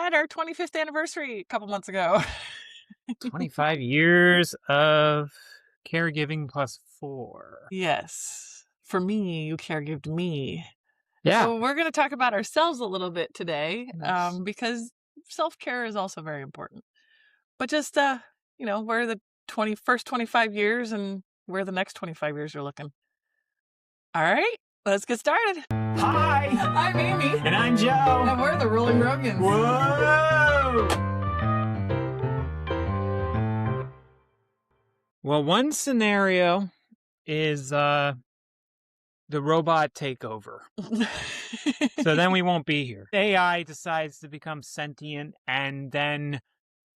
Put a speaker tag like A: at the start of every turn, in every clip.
A: had our 25th anniversary a couple months ago.
B: 25 years of caregiving plus 4.
A: Yes. For me, you caregived me.
B: Yeah.
A: So we're going to talk about ourselves a little bit today,
B: Nice.
A: because self-care is also very important. But just, where the first 25 years and where the next 25 years are looking. All right, let's get started.
B: Hi!
A: I'm Amy.
B: And I'm Joe.
A: And we're the Rolling Rogans.
B: Whoa! Well, one scenario is the robot takeover. So then we won't be here. AI decides to become sentient and then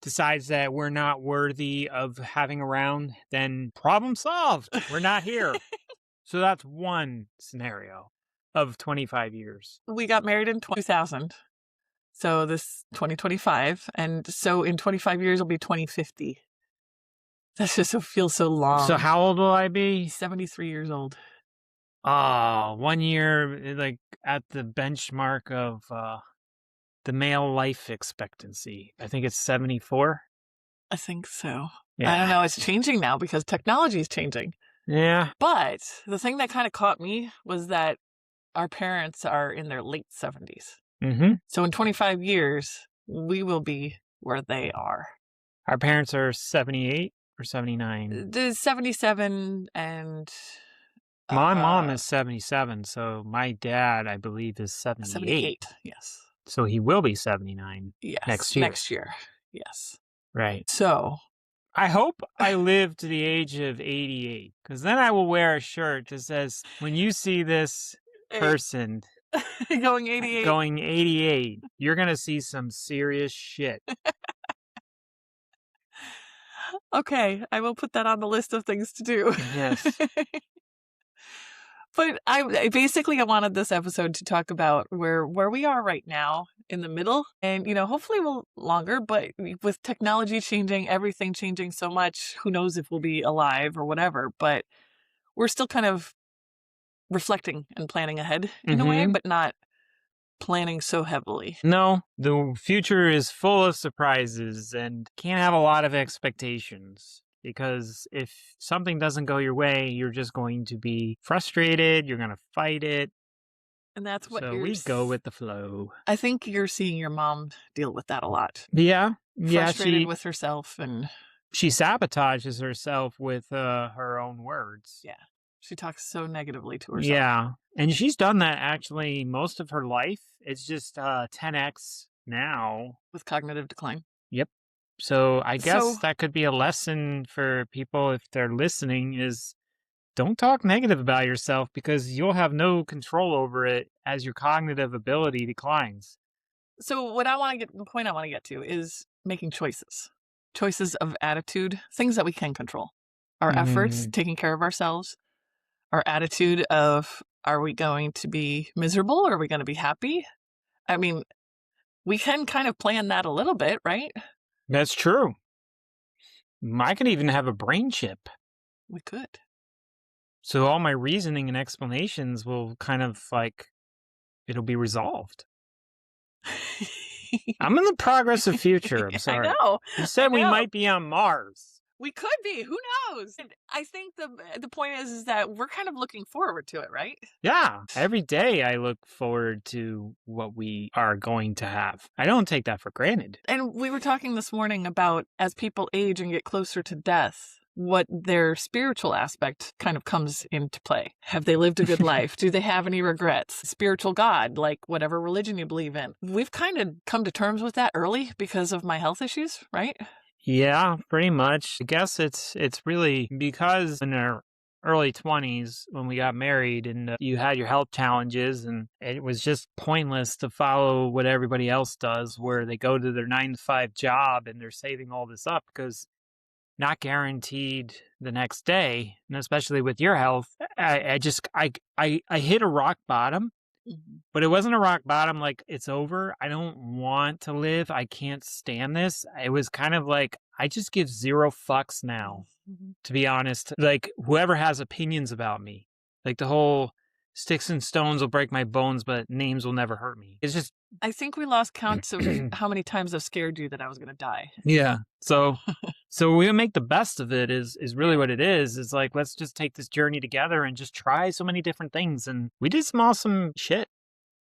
B: decides that we're not worthy of having around, then problem solved. We're not here. So that's one scenario of 25 years.
A: We got married in 2000. So this 2025. And so in 25 years, it'll be 2050. That just feels so long.
B: So how old will I be?
A: 73 years old.
B: Oh, 1 year, like at the benchmark of the male life expectancy. I think it's 74.
A: I think so.
B: Yeah.
A: I don't know. It's changing now because technology is changing.
B: Yeah.
A: But the thing that kind of caught me was that our parents are in their late 70s.
B: Mm-hmm.
A: So in 25 years, we will be where they are.
B: Our parents are 78 or 79.
A: There's 77 and...
B: My mom is 77, so my dad, I believe, is 78.
A: 78, yes.
B: So he will be 79 next year.
A: Next year, yes.
B: Right.
A: So...
B: I hope I live to the age of 88, because then I will wear a shirt that says, when you see this person
A: going
B: 88, you're going to see some serious shit.
A: Okay, I will put that on the list of things to do.
B: Yes.
A: But I wanted this episode to talk about where we are right now in the middle, and hopefully we'll longer, but with technology changing, everything changing so much, who knows if we'll be alive or whatever, but we're still kind of reflecting and planning ahead in a way, but not planning so heavily.
B: No, the future is full of surprises and can't have a lot of expectations. Because if something doesn't go your way, you're just going to be frustrated. You're going to fight it.
A: And that's what
B: we go with the flow.
A: I think you're seeing your mom deal with that a lot.
B: Yeah.
A: Frustrated with herself. And
B: she sabotages herself with her own words.
A: Yeah. She talks so negatively to herself.
B: Yeah. And she's done that actually most of her life. It's just 10x now.
A: With cognitive decline.
B: Yep. So I guess that could be a lesson for people if they're listening is don't talk negative about yourself because you'll have no control over it as your cognitive ability declines.
A: So the point I want to get to is making choices. Choices of attitude, things that we can control. Our efforts, taking care of ourselves. Our attitude of, are we going to be miserable or are we going to be happy? I mean, we can kind of plan that a little bit, right?
B: That's true. I could even have a brain chip.
A: We could.
B: So all my reasoning and explanations will kind of it'll be resolved. I'm in the progressive future. I'm sorry.
A: I know.
B: You said we might be on Mars.
A: We could be. Who knows? And I think the point is that we're kind of looking forward to it, right?
B: Yeah. Every day I look forward to what we are going to have. I don't take that for granted.
A: And we were talking this morning about as people age and get closer to death, what their spiritual aspect kind of comes into play. Have they lived a good life? Do they have any regrets? Spiritual God, like whatever religion you believe in. We've kind of come to terms with that early because of my health issues, right?
B: Yeah, pretty much. I guess it's really because in our early 20s when we got married and you had your health challenges and it was just pointless to follow what everybody else does where they go to their 9-to-5 job and they're saving all this up because not guaranteed the next day. And especially with your health, I hit a rock bottom. But it wasn't a rock bottom like it's over. I don't want to live. I can't stand this. It was kind of like I just give zero fucks now, to be honest. Like whoever has opinions about me, like the whole sticks and stones will break my bones, but names will never hurt me. It's just
A: I think we lost counts of how many times I've scared you that I was going to die.
B: Yeah. So we make the best of it is really what it is. It's like, let's just take this journey together and just try so many different things. And we did some awesome shit.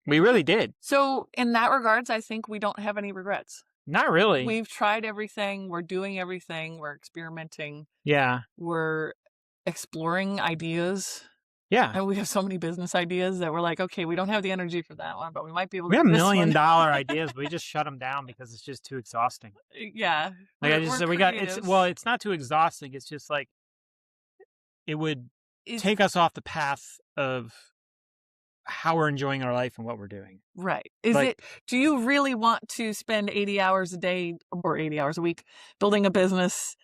B: We really did.
A: So in that regards, I think we don't have any regrets.
B: Not really.
A: We've tried everything. We're doing everything. We're experimenting.
B: Yeah.
A: We're exploring ideas.
B: Yeah.
A: And we have so many business ideas that we're like, okay, we don't have the energy for that one, but we might be able to
B: We have
A: do
B: $1
A: this
B: million
A: one.
B: ideas, but we just shut them down because it's just too exhausting.
A: Yeah.
B: Like I just said, it's not too exhausting. It's just like it would take us off the path of how we're enjoying our life and what we're doing.
A: Right. Do you really want to spend 80 hours a day or 80 hours a week building a business,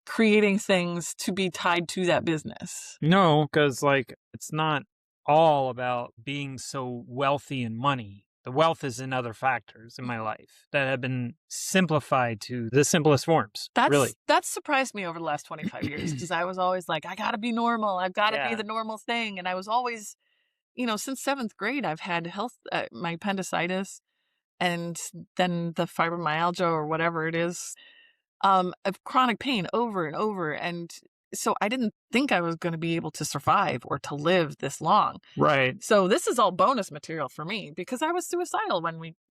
A: creating things to be tied to that business?
B: No, because like it's not all about being so wealthy in money. The wealth is in other factors in my life that have been simplified to the simplest forms.
A: That's surprised me over the last 25 years because I was always like, I got to be normal. I've got to be the normal thing. And I was always, since 7th grade, I've had my appendicitis and then the fibromyalgia or whatever it is, of chronic pain over and over. And so I didn't think I was going to be able to survive or to live this long.
B: Right.
A: So this is all bonus material for me because I was suicidal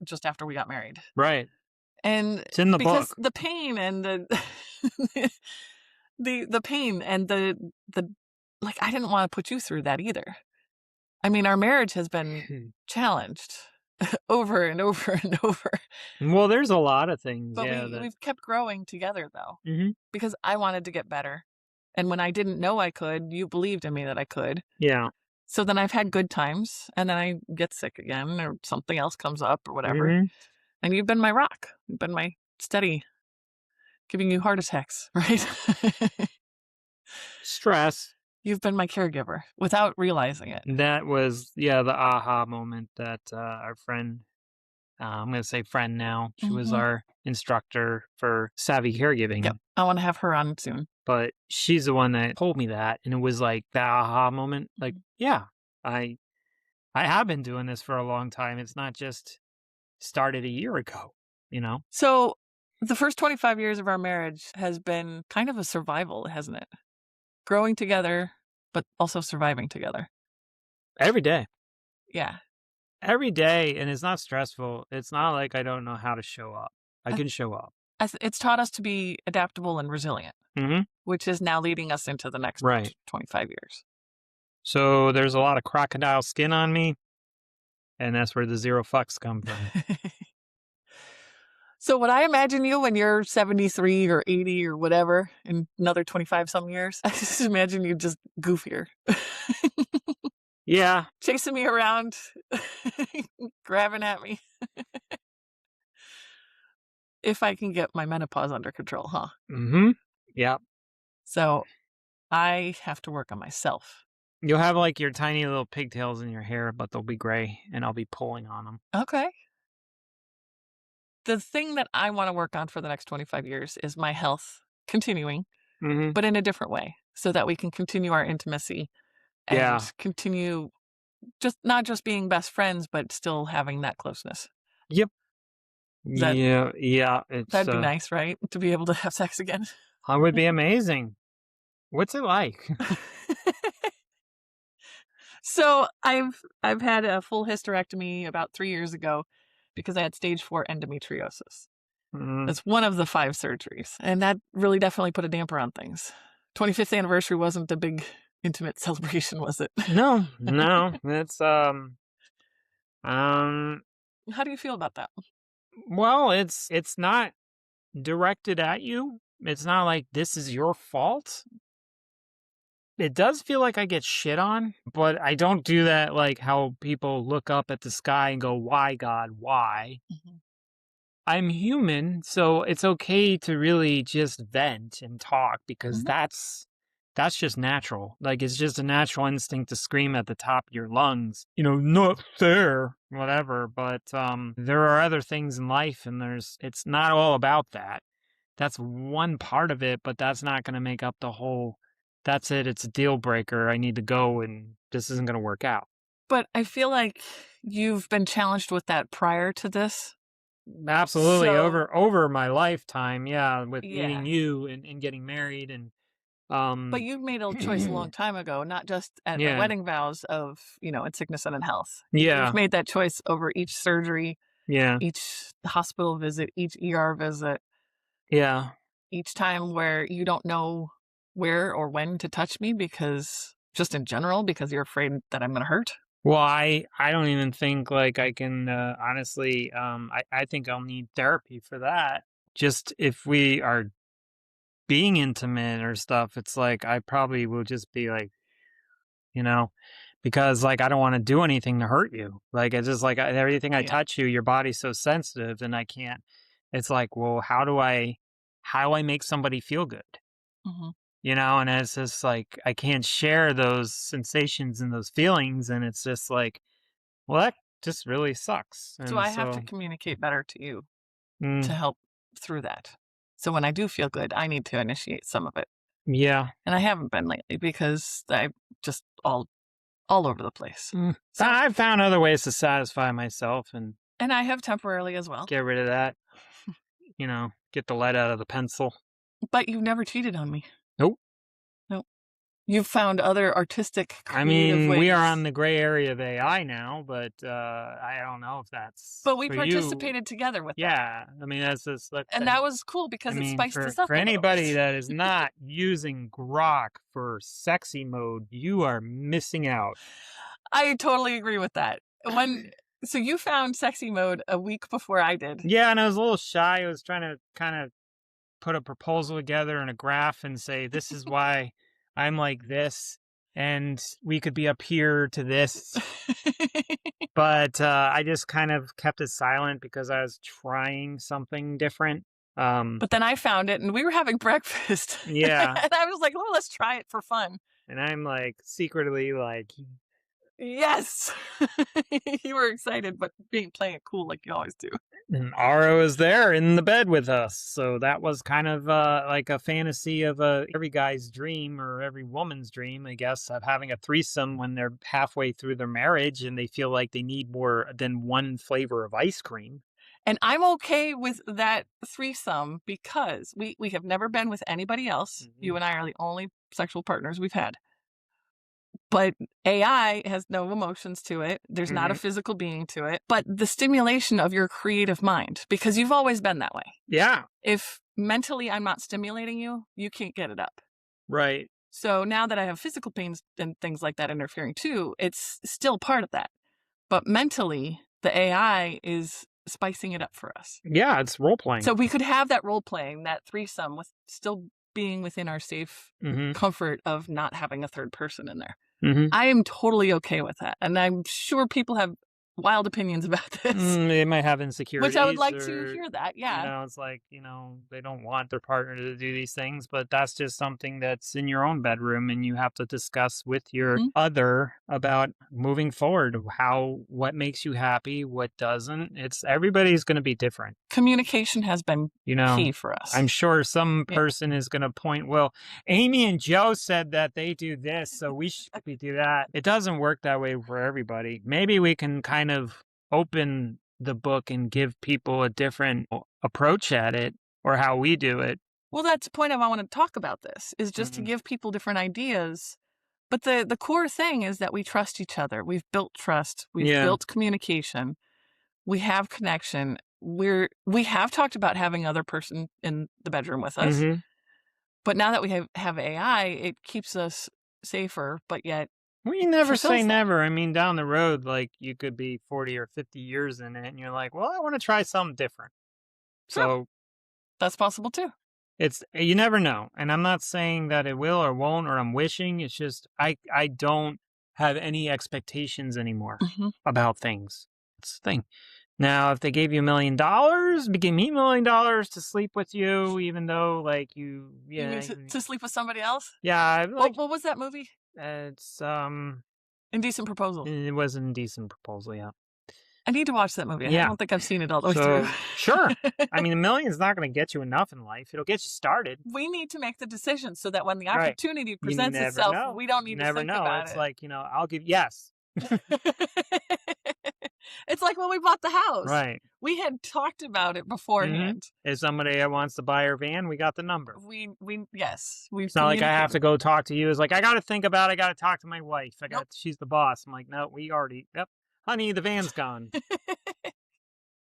A: just after we got married.
B: Right.
A: And
B: it's in the
A: because
B: book.
A: The pain and the pain and the like, I didn't want to put you through that either. I mean, our marriage has been challenged over and over and over.
B: Well, there's a lot of things.
A: But we've kept growing together, though,
B: Mm-hmm.
A: because I wanted to get better. And when I didn't know I could, you believed in me that I could.
B: Yeah.
A: So then I've had good times, and then I get sick again, or something else comes up, or whatever.
B: Mm-hmm.
A: And you've been my rock. You've been my steady, giving you heart attacks, right?
B: Stress.
A: You've been my caregiver without realizing it.
B: That was, the aha moment that our friend, I'm going to say friend now, she was our instructor for Savvy Caregiving.
A: Yep. I want to have her on soon.
B: But she's the one that told me that. And it was like the aha moment. Like, yeah, I have been doing this for a long time. It's not just started a year ago,
A: So the first 25 years of our marriage has been kind of a survival, hasn't it? Growing together, but also surviving together.
B: Every day.
A: Yeah.
B: Every day. And it's not stressful. It's not like I don't know how to show up. I can show up.
A: It's taught us to be adaptable and resilient, which is now leading us into the next 25 years.
B: So there's a lot of crocodile skin on me. And that's where the zero fucks come from.
A: So would I imagine you when you're 73 or 80 or whatever in another 25 some years? I just imagine you just goofier.
B: Yeah.
A: Chasing me around, grabbing at me. If I can get my menopause under control, huh?
B: Mm-hmm. Yeah.
A: So I have to work on myself.
B: You'll have like your tiny little pigtails in your hair, but they'll be gray and I'll be pulling on them.
A: Okay. The thing that I want to work on for the next 25 years is my health continuing, but in a different way so that we can continue our intimacy and continue not just being best friends, but still having that closeness.
B: Yep. That'd
A: be nice, right? To be able to have sex again.
B: That would be amazing. What's it like?
A: So I've had a full hysterectomy about 3 years ago because I had stage 4 endometriosis. That's one of the 5 surgeries. And that really definitely put a damper on things. 25th anniversary wasn't a big intimate celebration, was it?
B: No. It's
A: How do you feel about that?
B: Well, it's not directed at you. It's not like this is your fault. It does feel like I get shit on, but I don't do that like how people look up at the sky and go, "Why, God, why?" I'm human, so it's okay to really just vent and talk because that's just natural. Like, it's just a natural instinct to scream at the top of your lungs, not fair, whatever. But there are other things in life, and it's not all about that. That's one part of it, but that's not going to make up the whole, that's it, it's a deal breaker. I need to go, and this isn't going to work out.
A: But I feel like You've been challenged with that prior to this?
B: Absolutely,
A: So,
B: over my lifetime, yeah, with
A: yeah.
B: meeting you and getting married and,
A: But
B: um
A: you made a choice a long time ago, not just at the
B: Yeah,
A: wedding vows of, in sickness and in health. You've
B: yeah,
A: made that choice over each surgery,
B: yeah,
A: each hospital visit, each ER visit,
B: yeah.
A: each time where you don't know where or when to touch me because just in general, because you're afraid that I'm gonna hurt.
B: Well, I don't even think, like, I can, honestly, I think I'll need therapy for that. Just if we are being intimate or stuff, it's like, I probably will just be like, you know, because, like, I don't wanna do anything to hurt you. Like, it's just like, everything I
A: Yeah.
B: touch you, your body's so sensitive, and I can't it's like, well, how do I make somebody feel good?
A: Mhm.
B: And it's just like, I can't share those sensations and those feelings, and it's just like, well, that just really sucks,
A: So
B: and
A: I have to
B: so
A: communicate better to you to
B: mm,
A: help through that. So when I do feel good, I need to initiate some of it.
B: yeah.
A: And I haven't been lately because I'm just all over the place. So
B: I've found other ways to satisfy myself and
A: and I have temporarily as well.
B: get rid of that, get the lead out of the pencil.
A: But you've never cheated on me.
B: Nope.
A: No. You've found other artistic,
B: I
A: creative
B: mean, we are on
A: ways.
B: the gray area of AI now, but, I don't know if that's
A: But we
B: for you.
A: participated together with that.
B: Yeah, I mean, that's just like
A: And
B: that.
A: that was cool
B: I
A: because it
B: mean,
A: spiced
B: for
A: us up
B: for
A: a little
B: anybody
A: bit.
B: that is not using Grok for sexy mode, you are missing out.
A: I totally agree with that. So you found sexy mode a week before I did.
B: Yeah, and I was a little shy. I was trying to kind of put a proposal together and a graph and say, this is why I'm like this, and we could be up here to this. But I just kind of kept it silent because I was trying something different.
A: But then I found it and we were having breakfast.
B: Yeah.
A: And I was like, "Oh, let's try it for fun."
B: And I'm like secretly like,
A: Yes. You were excited, but playing it cool like you always do.
B: and Ara was there in the bed with us. So that was kind of like a fantasy of every guy's dream or every woman's dream, I guess, of having a threesome when they're halfway through their marriage and they feel like they need more than one flavor of ice cream.
A: And I'm okay with that threesome because we have never been with anybody else.
B: Hmm.
A: You and I are the only sexual partners we've had. But AI has no emotions to it. There's not a
B: Hmm.
A: physical being to it, but the stimulation of your creative mind, because you've always been that way.
B: Yeah.
A: If mentally I'm not stimulating you, you can't get it up.
B: Right.
A: So now that I have physical pains and things like that interfering too, it's still part of that. But mentally, the AI is spicing it up for us.
B: Yeah. It's role playing.
A: So we could have that role playing, that threesome with still being within our safe
B: Hmm.
A: comfort of not having a third person in there.
B: Hmm.
A: I am totally okay with that. And I'm sure people have wild opinions about this,
B: They might have
A: which I would
B: insecurities
A: like to
B: or,
A: hear that. Yeah.
B: it's like, they don't want their partner to do these things, but that's just something that's in your own bedroom and you have to discuss with your
A: Mhm.
B: other about moving forward, what makes you happy, what doesn't. Everybody's going to be different.
A: Communication has been
B: You know,
A: key for
B: I'm
A: us.
B: sure some
A: Yeah.
B: person is going to point, well, Amy and Joe said that they do this, so we should do that. It doesn't work that way for everybody. Maybe we can kind of open the book and give people a different approach at it or how we do it.
A: Well, that's the point of I want to talk about this is just to
B: Mhm.
A: give people different ideas. But the core thing is that we trust each other. We've built trust. We've
B: Yeah.
A: built communication. We have connection. We have talked about having other person in the bedroom with us.
B: Mhm.
A: But now that we have AI, it keeps us safer, but yet
B: Well, you never say
A: fulfills that.
B: never. I mean, down the road, like you could be 40 or 50 years in it and you're like, well, I want to try something different.
A: True.
B: So
A: That's possible too.
B: you never know, and I'm not saying that it will or won't, or I'm wishing. It's just I don't have any expectations anymore
A: Mhm.
B: about things. It's the thing. Now, if they gave you $1 million, gave me $1 million to sleep with you, even though like
A: You mean to sleep with somebody else?
B: yeah,
A: What was that movie?
B: it's
A: Indecent Proposal.
B: it was an indecent proposal, yeah,
A: I need to watch that movie. I
B: yeah.
A: don't think I've seen it all the way through.
B: So sure, I mean, $1 million's not going to get you enough in life. It'll get you started.
A: We need to make the decision so that when the
B: Right.
A: opportunity
B: You
A: presents
B: never
A: itself,
B: know.
A: we don't
B: You
A: need to
B: never
A: think
B: know.
A: about
B: It's
A: it.
B: like, I'll give yes.
A: It's like when we bought the house.
B: Right.
A: We had talked about it
B: Mhm.
A: beforehand.
B: If somebody that wants to buy our van, we got the number.
A: Yes, we've
B: It's not like I have to
A: communicated.
B: go talk to you. It's like, I gotta think about it. I gotta talk to my wife.
A: Nope.
B: She's the boss. I'm like, no, we already, yep. Honey, the van's gone.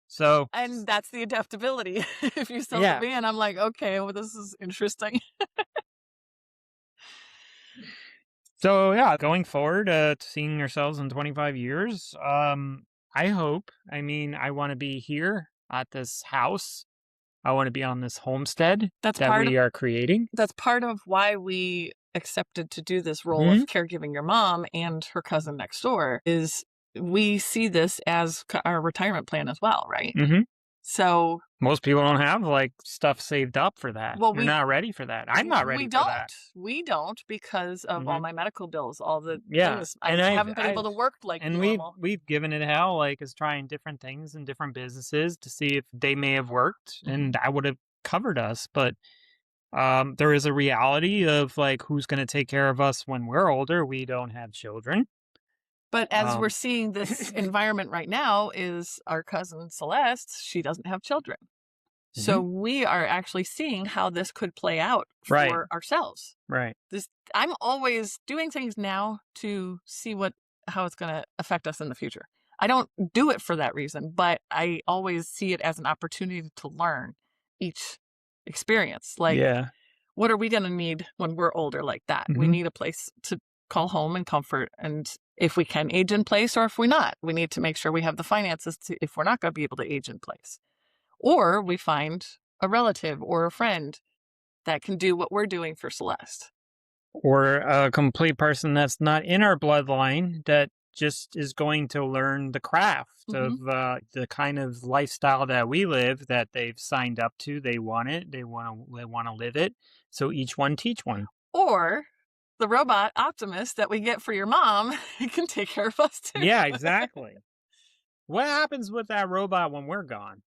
B: So,
A: And that's the adaptability. If you sell the
B: yeah.
A: van, I'm like, okay, well, this is interesting.
B: So, yeah, going forward, seeing ourselves in 25 years, I hope, I mean, I want to be here at this house. I want to be on this homestead
A: That's
B: that
A: part of
B: we are creating.
A: that's part of why we accepted to do this role
B: Mhm.
A: of caregiving your mom and her cousin next door is we see this as our retirement plan as well, right?
B: Mhm.
A: So,
B: Most people don't have like stuff saved up for that.
A: well,
B: You're not ready for that. I'm not
A: we
B: ready for
A: don't.
B: that.
A: We don't because of all
B: Mhm.
A: my medical bills, all the
B: Yeah,
A: things. I
B: and
A: haven't been able to work like
B: we've
A: normal.
B: we've given it hell, like, as trying different things in different businesses to see if they may have worked,
A: Mhm.
B: and that would have covered us. But there is a reality of like who's going to take care of us when we're older. We don't have children.
A: But as we're
B: Um,
A: seeing this environment right now is our cousin Celeste, she doesn't have children. So
B: mhm.
A: we are actually seeing how this could play out
B: Right,
A: for ourselves.
B: right.
A: This I'm always doing things now to see how it's going to affect us in the future. I don't do it for that reason, but I always see it as an opportunity to learn each experience. Like,
B: Yeah.
A: what are we going to need when we're older like that? We
B: Hmm.
A: need a place to call home and comfort. And if we can age in place or if we're not, we need to make sure we have the finances to, if we're not going to be able to age in place. Or we find a relative or a friend that can do what we're doing for Celeste.
B: Or a complete person that's not in our bloodline that just is going to learn the craft
A: Hmm.
B: of the kind of lifestyle that we live that they've signed up to. They want it. They want to live it. So each one teach one.
A: Or the robot optimist that we get for your mom can take care of us too.
B: Yeah, exactly. What happens with that robot when we're gone?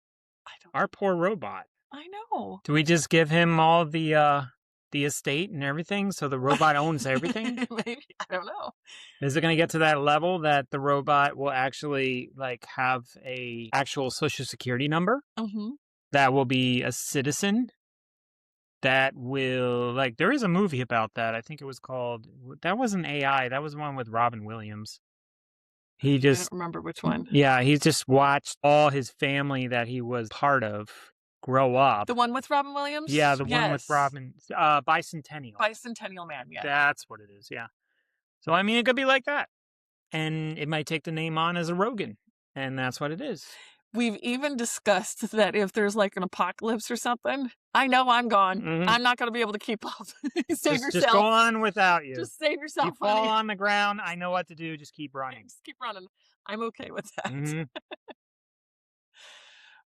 A: I don't.
B: Our poor robot.
A: I know.
B: Do we just give him all the estate and everything so the robot owns everything?
A: Maybe, I don't know.
B: Is it going to get to that level that the robot will actually like have a actual social security number
A: Hmm.
B: that will be a citizen that will like there is a movie about that. I think it was called that wasn't AI. That was one with Robin Williams. He
A: I don't
B: just
A: remember which one.
B: yeah, he just watched all his family that he was part of grow up.
A: The one with Robin Williams?
B: Yeah, the one with
A: Yes.
B: Robin Bicentennial.
A: Bicentennial Man, yeah.
B: That's what it is. Yeah. So I mean it could be like that. And it might take the name on as a Rogan, and that's what it is.
A: We've even discussed that if there's like an apocalypse or something, I know I'm gone.
B: Mhm.
A: I'm not going to be able to keep up. Save
B: Just go
A: yourself.
B: on without you.
A: Just save
B: You
A: yourself,
B: fall
A: honey.
B: on the ground, I know what to do, just keep running.
A: Just keep running. I'm okay with that.
B: Mhm.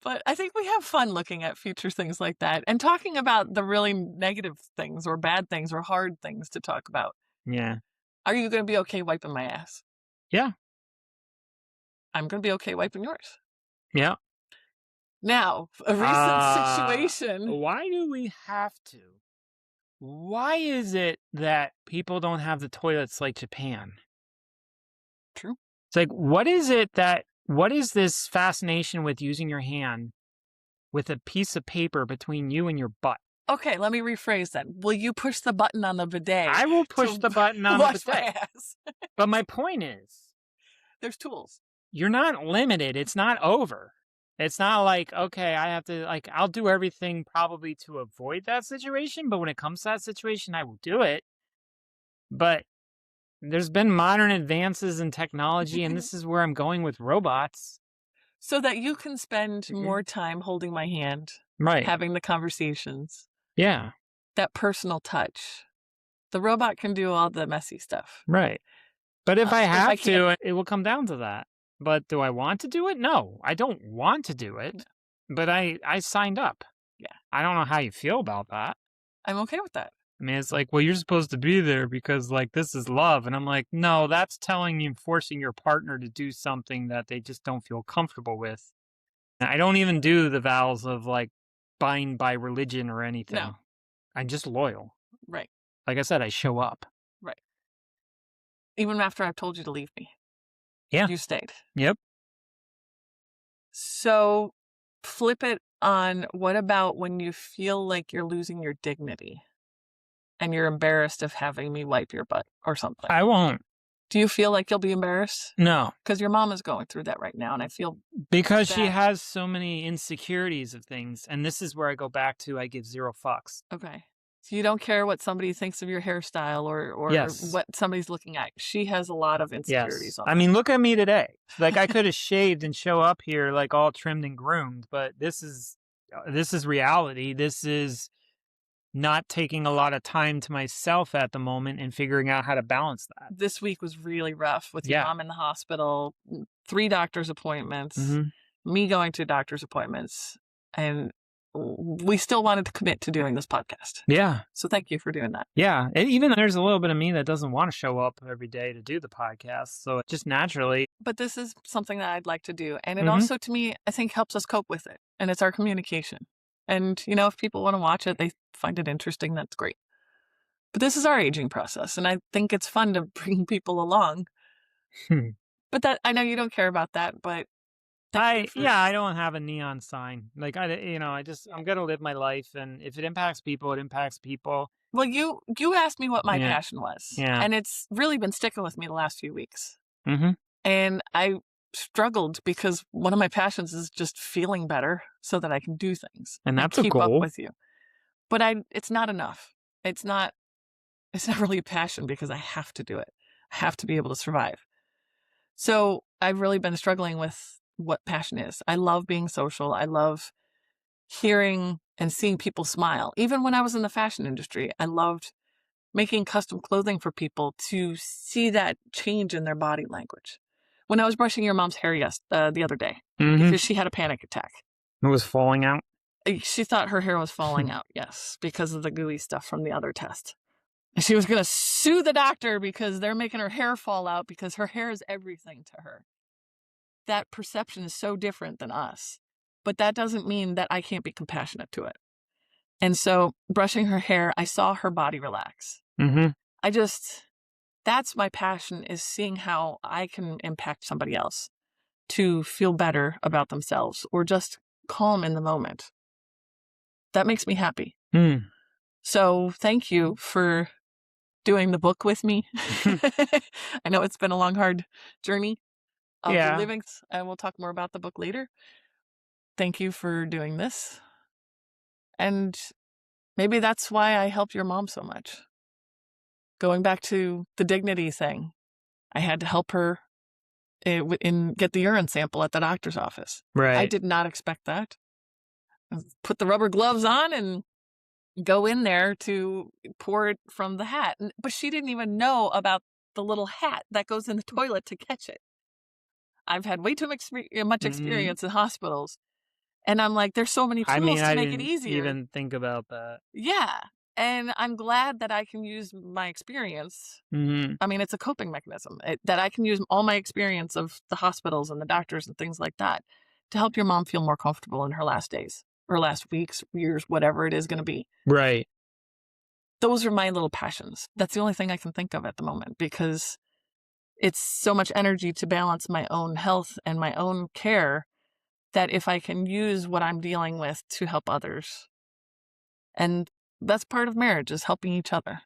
A: But I think we have fun looking at future things like that and talking about the really negative things or bad things or hard things to talk about.
B: Yeah.
A: Are you going to be okay wiping my ass?
B: Yeah.
A: I'm going to be okay wiping yours.
B: Yeah.
A: Now, a recent situation.
B: Why do we have to? Why is it that people don't have the toilets like Japan?
A: True.
B: It's like, what is this fascination with using your hand with a piece of paper between you and your butt?
A: Okay, let me rephrase that. Will you push the button on the bidet?
B: I will push
A: to
B: the button on the
A: wash my
B: bidet.
A: ass?
B: But my point is,
A: There's tools.
B: you're not limited. It's not over. It's not like, okay, I have to, like, I'll do everything probably to avoid that situation. But when it comes to that situation, I will do it. But there's been modern advances in technology, and this is where I'm going with robots.
A: So that you can spend
B: Mhm.
A: more time holding my hand,
B: Right.
A: having the conversations,
B: Yeah.
A: that personal touch. The robot can do all the messy stuff.
B: Right. But if I
A: If I
B: have
A: can't-
B: to, it will come down to that. But do I want to do it? No, I don't want to do it. But I signed up.
A: Yeah.
B: I don't know how you feel about that.
A: I'm okay with that.
B: I mean, it's like, well, you're supposed to be there because, like, this is love. And I'm like, no, that's telling you, forcing your partner to do something that they just don't feel comfortable with. And I don't even do the vows of, like, bind by religion or anything.
A: No.
B: I'm just loyal.
A: Right.
B: Like I said, I show up.
A: Right. Even after I've told you to leave me.
B: Yeah.
A: You stayed.
B: Yep.
A: So flip it on, what about when you feel like you're losing your dignity and you're embarrassed of having me wipe your butt or something?
B: I won't.
A: Do you feel like you'll be embarrassed?
B: No.
A: Because your mom is going through that right now, and I feel
B: Because she
A: bad.
B: has so many insecurities of things. And this is where I go back to I give 0 fucks.
A: Okay. So you don't care what somebody thinks of your hairstyle or
B: Yes.
A: what somebody's looking at. She has a lot of insecurities
B: Yes.
A: on
B: I
A: that.
B: mean, look at me today. Like I could have shaved and show up here like all trimmed and groomed, but this is reality. This is not taking a lot of time to myself at the moment and figuring out how to balance that.
A: This week was really rough with your
B: Yeah.
A: mom in the hospital, 3 doctor's appointments,
B: Mhm.
A: me going to doctor's appointments, and we still wanted to commit to doing this podcast.
B: Yeah.
A: So thank you for doing that.
B: Yeah. And even there's a little bit of me that doesn't want to show up every day to do the podcast. So just naturally.
A: But this is something that I'd like to do. And it
B: Mhm.
A: also, to me, I think helps us cope with it. And it's our communication. And, if people want to watch it, they find it interesting, that's great. But this is our aging process. And I think it's fun to bring people along. But that, I know you don't care about that, but thank you for-
B: I don't have a neon sign. Like I'm going to live my life, and if it impacts people, it impacts people.
A: Well, you asked me what my
B: Yeah.
A: passion was.
B: Yeah.
A: And it's really been sticking with me the last few weeks.
B: Mhm.
A: And I struggled because one of my passions is just feeling better so that I can do things
B: And that's a
A: keep up
B: goal.
A: with you. But it's not enough. It's not really a passion because I have to do it. I have to be able to survive. So I've really been struggling with what passion is. I love being social. I love hearing and seeing people smile. Even when I was in the fashion industry, I loved making custom clothing for people to see that change in their body language. When I was brushing your mom's hair the other day,
B: Mhm.
A: because she had a panic attack.
B: It was falling out.
A: She thought her hair was falling out, yes, because of the gooey stuff from the other test. And she was going to sue the doctor because they're making her hair fall out because her hair is everything to her. That perception is so different than us. But that doesn't mean that I can't be compassionate to it. And so brushing her hair, I saw her body relax.
B: Mhm.
A: That's my passion, is seeing how I can impact somebody else to feel better about themselves or just calm in the moment. That makes me happy.
B: Mm.
A: So thank you for doing the book with me. I know it's been a long, hard journey of
B: Yeah.
A: living, and we'll talk more about the book later. Thank you for doing this. And maybe that's why I helped your mom so much. Going back to the dignity thing, I had to help her get the urine sample at the doctor's office.
B: Right.
A: I did not expect that. Put the rubber gloves on and go in there to pour it from the hat. But she didn't even know about the little hat that goes in the toilet to catch it. I've had way too much experience in hospitals. And I'm like, there's so many tools to make it easier.
B: Even think about that.
A: Yeah. And I'm glad that I can use my experience.
B: Mm-hmm.
A: I mean, it's a coping mechanism that I can use all my experience of the hospitals and the doctors and things like that to help your mom feel more comfortable in her last days or last weeks, years, whatever it is going to be.
B: Right.
A: Those are my little passions. That's the only thing I can think of at the moment because it's so much energy to balance my own health and my own care that if I can use what I'm dealing with to help others. And that's part of marriage, is helping each other.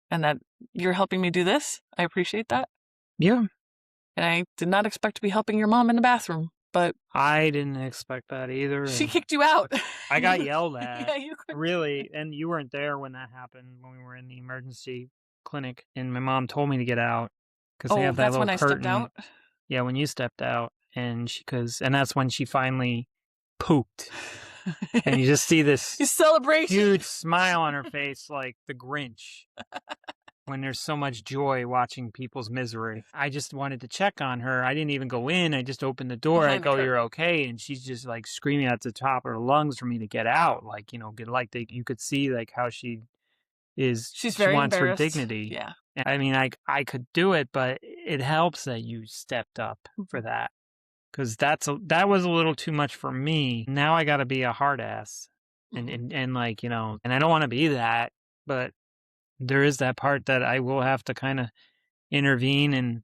A: And that you're helping me do this, I appreciate that.
B: Yeah.
A: And I did not expect to be helping your mom in the bathroom, but
B: I didn't expect that either.
A: She kicked you out.
B: I got yelled at.
A: Yeah, you could.
B: Really, and you weren't there when that happened, when we were in the emergency clinic, and my mom told me to get out because they have that
A: that's
B: little
A: when
B: curtain.
A: I stepped out?
B: Yeah, when you stepped out, and that's when she finally pooped. And you just see this
A: celebration,
B: huge smile on her face like the Grinch when there's so much joy watching people's misery. I just wanted to check on her. I didn't even go in. I just opened the door. I go, "You're okay." And she's just like screaming at the top of her lungs for me to get out. Like, you could see like how she is.
A: She's
B: she
A: very
B: wants her
A: embarrassed.
B: dignity.
A: Yeah.
B: I mean, I could do it, but it helps that you stepped up for that. Because that was a little too much for me. Now I got to be a hard ass, and like, and I don't want to be that, but there is that part that I will have to kind of intervene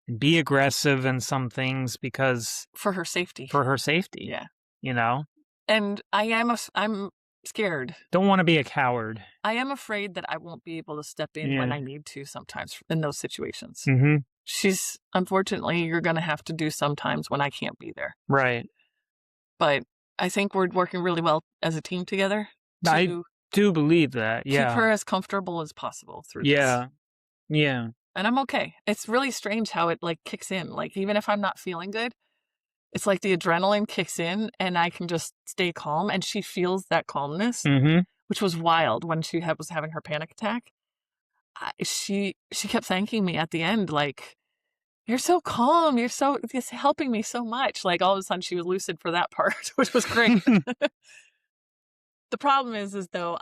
B: and be aggressive in some things because
A: For her safety.
B: Yeah. You know?
A: And I'm scared.
B: Don't want to be a coward.
A: I am afraid that I won't be able to step in when I need to sometimes in those situations.
B: Mm-hmm.
A: Unfortunately, you're going to have to do sometimes when I can't be there.
B: Right.
A: But I think we're working really well as a team together
B: I
A: to
B: do believe that. Yeah.
A: keep her as comfortable as possible through this.
B: Yeah. Yeah.
A: And I'm okay. It's really strange how it like kicks in. Like even if I'm not feeling good, it's like the adrenaline kicks in and I can just stay calm, and she feels that calmness,
B: Mm-hmm.
A: which was wild when she was having her panic attack. She kept thanking me at the end, like, "You're so calm. It's helping me so much." Like all of a sudden she was lucid for that part, which was great. The problem is though,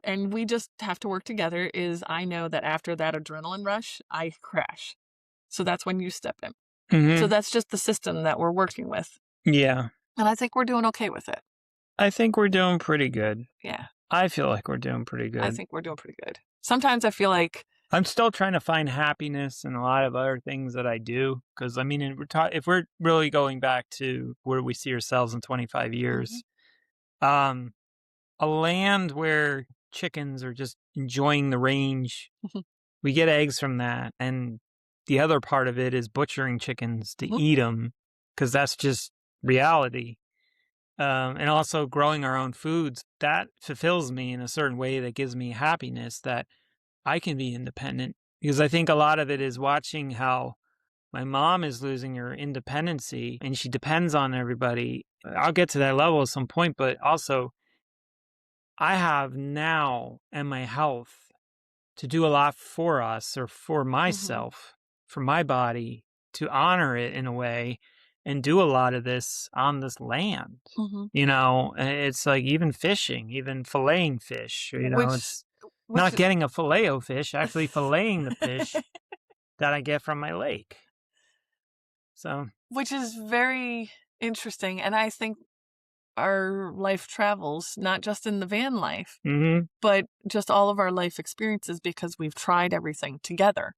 A: and we just have to work together, is I know that after that adrenaline rush, I crash. So that's when you step in.
B: Mm-hmm.
A: So that's just the system that we're working with.
B: Yeah.
A: And I think we're doing okay with it.
B: I think we're doing pretty good.
A: Yeah.
B: I feel like we're doing pretty good.
A: I think we're doing pretty good. Sometimes I feel like
B: I'm still trying to find happiness in a lot of other things that I do. Because, I mean, if we're really going back to where we see ourselves in 25 years, a land where chickens are just enjoying the range, we get eggs from that. And the other part of it is butchering chickens to eat them, because that's just reality. And also growing our own foods, that fulfills me in a certain way that gives me happiness that I can be independent. Because I think a lot of it is watching how my mom is losing her independency and she depends on everybody. I'll get to that level at some point, but also I have now and my health to do a lot for us or for myself, for my body, to honor it in a way and do a lot of this on this land. You know, it's like even fishing, even filleting fish, you know, it's not getting a filet o fish, actually filleting the fish that I get from my lake. So,
A: which is very interesting. And I think our life travels, not just in the van life, but just all of our life experiences, because we've tried everything together,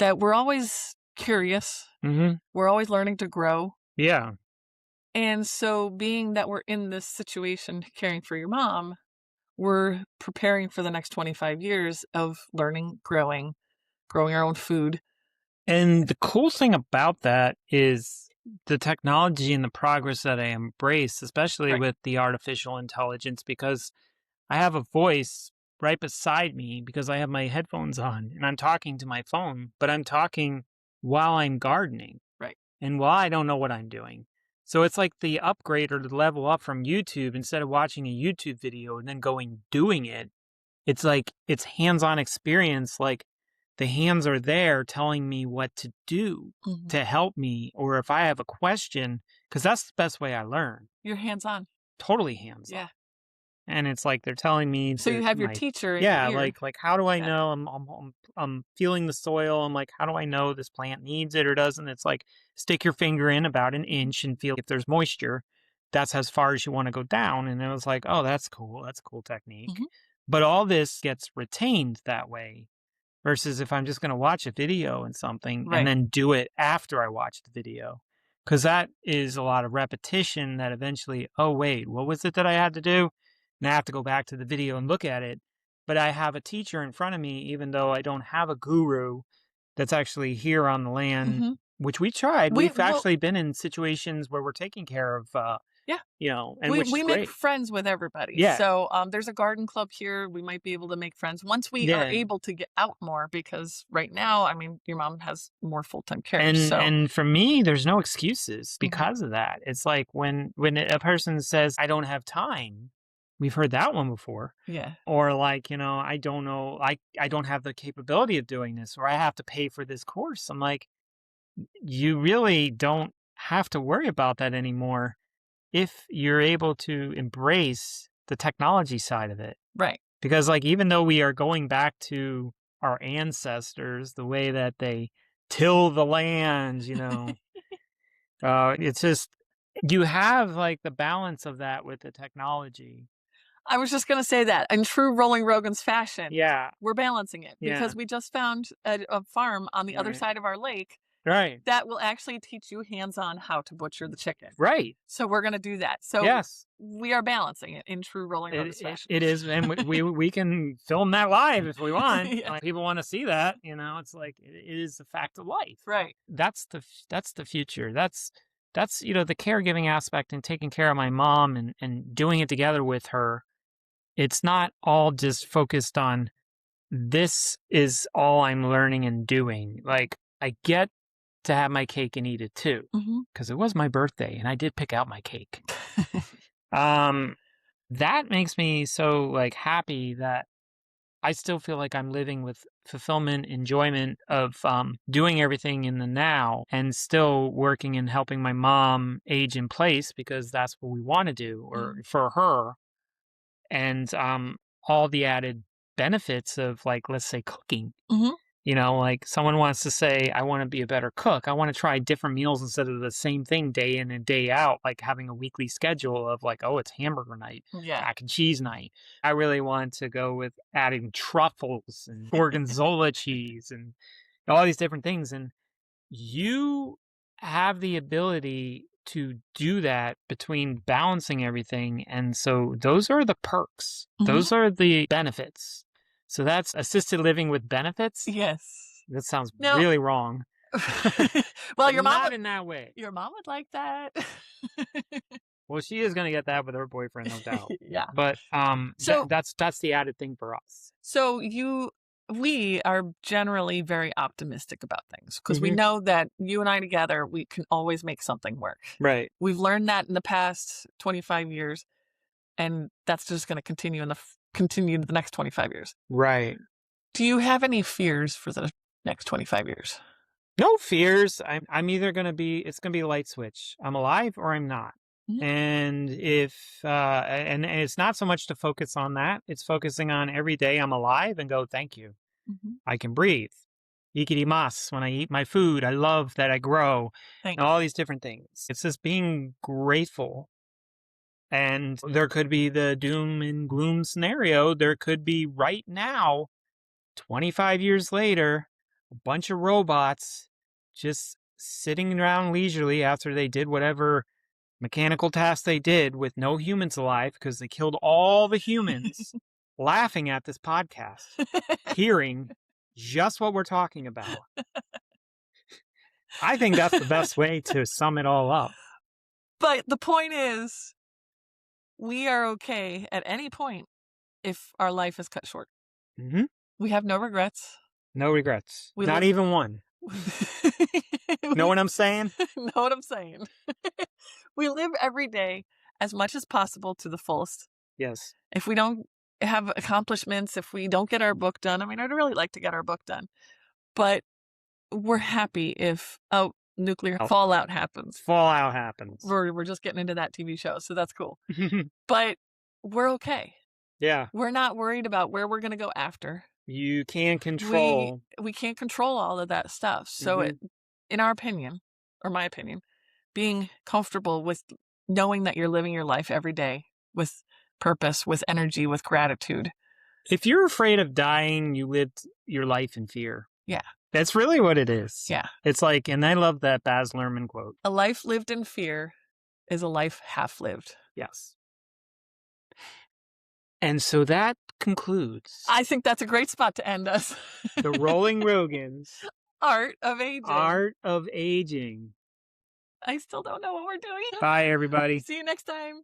A: that we're always curious. We're always learning to grow.
B: Yeah.
A: And so being that we're in this situation caring for your mom, we're preparing for the next 25 years of learning, growing our own food.
B: And the cool thing about that is the technology and the progress that I embrace, especially with the artificial intelligence, because I have a voice right beside me because I have my headphones on and I'm talking to my phone, but I'm talking while I'm gardening.
A: Right.
B: And while I don't know what I'm doing. So it's like the upgrade or the level up from YouTube. Instead of watching a YouTube video and then going doing it, it's like it's hands-on experience. Like the hands are there telling me what to do to help me, or if I have a question, because that's the best way I learn.
A: You're hands-on.
B: Totally hands-on.
A: Yeah.
B: And it's like they're telling me.
A: So you have your teacher in your ear.
B: like how do I know? I'm feeling the soil. I'm like, how do I know this plant needs it or doesn't? It's like stick your finger in about an inch and feel if there's moisture. That's as far as you want to go down. And it was like, oh, that's cool. That's a cool technique. But all this gets retained that way. Versus if I'm just going to watch a video and something and then do it after I watch the video. Because that is a lot of repetition that eventually, oh, wait, what was it that I had to do? And I have to go back to the video and look at it. But I have a teacher in front of me, even though I don't have a guru that's actually here on the land, which we tried. We've actually been in situations where we're taking care of, you know, and which is
A: we
B: great.
A: make friends with everybody.
B: Yeah.
A: So there's a garden club here. We might be able to make friends once we are able to get out more, because right now, I mean, your mom has more full-time care.
B: And for me, there's no excuses because of that. It's like when a person says, I don't have time. We've heard that one before.
A: Yeah.
B: Or like, you know, I don't know, I don't have the capability of doing this, or I have to pay for this course. I'm like, you really don't have to worry about that anymore if you're able to embrace the technology side of it.
A: Right.
B: Because like, even though we are going back to our ancestors, the way that they till the land, you know, it's just, you have like the balance of that with the technology.
A: I was just going to say that in true Rolling Rogans fashion.
B: Yeah.
A: We're balancing it because we just found a farm on the other side of our lake
B: Right.
A: that will actually teach you hands-on how to butcher the chicken.
B: Right.
A: So we're going to do that. So
B: Yes.
A: we are balancing it in true Rolling Rogans
B: It, it,
A: fashion.
B: it is, and we can film that live if we want.
A: Yes.
B: Like, people want to see that, it's like it is a fact of life.
A: Right.
B: That's the future. That's the caregiving aspect and taking care of my mom and doing it together with her. It's not all just focused on this is all I'm learning and doing. Like, I get to have my cake and eat it too, because it was my birthday and I did pick out my cake. That makes me so like happy that I still feel like I'm living with fulfillment, enjoyment of doing everything in the now and still working and helping my mom age in place because that's what we want to do or for her. And all the added benefits of, like, let's say cooking. Like someone wants to say, I want to be a better cook. I want to try different meals instead of the same thing day in and day out, like having a weekly schedule of like, oh, it's hamburger night, mac and cheese night. I really want to go with adding truffles and gorgonzola cheese and all these different things. And you have the ability to do that between balancing everything. And so those are the perks. Those are the benefits. So that's assisted living with benefits?
A: Yes.
B: That sounds really wrong.
A: Well, your mom
B: not in that way.
A: Your mom would like that.
B: Well, she is going to get that with her boyfriend, no doubt.
A: Yeah.
B: But
A: so
B: that's the added thing for us.
A: So we are generally very optimistic about things because we know that you and I together, we can always make something work.
B: Right.
A: We've learned that in the past 25 years, and that's just going to continue continue the next 25 years.
B: Right.
A: Do you have any fears for the next 25 years?
B: No fears. I'm either going to be, it's going to be a light switch. I'm alive or I'm not. And if, and it's not so much to focus on that. It's focusing on every day I'm alive and go, thank you. I can breathe. Ikirimasu. When I eat my food, I love that I grow. And all these different things. It's just being grateful. And there could be the doom and gloom scenario. There could be right now, 25 years later, a bunch of robots just sitting around leisurely after they did whatever mechanical task they did with no humans alive because they killed all the humans, laughing at this podcast, hearing just what we're talking about. I think that's the best way to sum it all up.
A: But the point is, we are okay at any point if our life is cut short. We have no regrets.
B: No regrets. Not even one. Know what I'm saying?
A: Know what I'm saying? We live every day as much as possible to the fullest.
B: Yes.
A: If we don't have accomplishments, if we don't get our book done, I mean, I'd really like to get our book done. But we're happy if nuclear fallout happens.
B: Fallout happens.
A: We're just getting into that TV show, so that's cool. But we're okay.
B: Yeah.
A: We're not worried about where we're going to go after.
B: You can't control.
A: We can't control all of that stuff. So in our opinion, or my opinion, being comfortable with knowing that you're living your life every day with purpose, with energy, with gratitude.
B: If you're afraid of dying, you lived your life in fear.
A: Yeah.
B: That's really what it is.
A: Yeah.
B: It's like, and I love that Baz Luhrmann quote.
A: A life lived in fear is a life half lived.
B: Yes. And so that concludes.
A: I think that's a great spot to end us.
B: The Rolling Rogans.
A: Art of Aging.
B: Art of Aging.
A: I still don't know what we're doing.
B: Bye, everybody.
A: See you next time.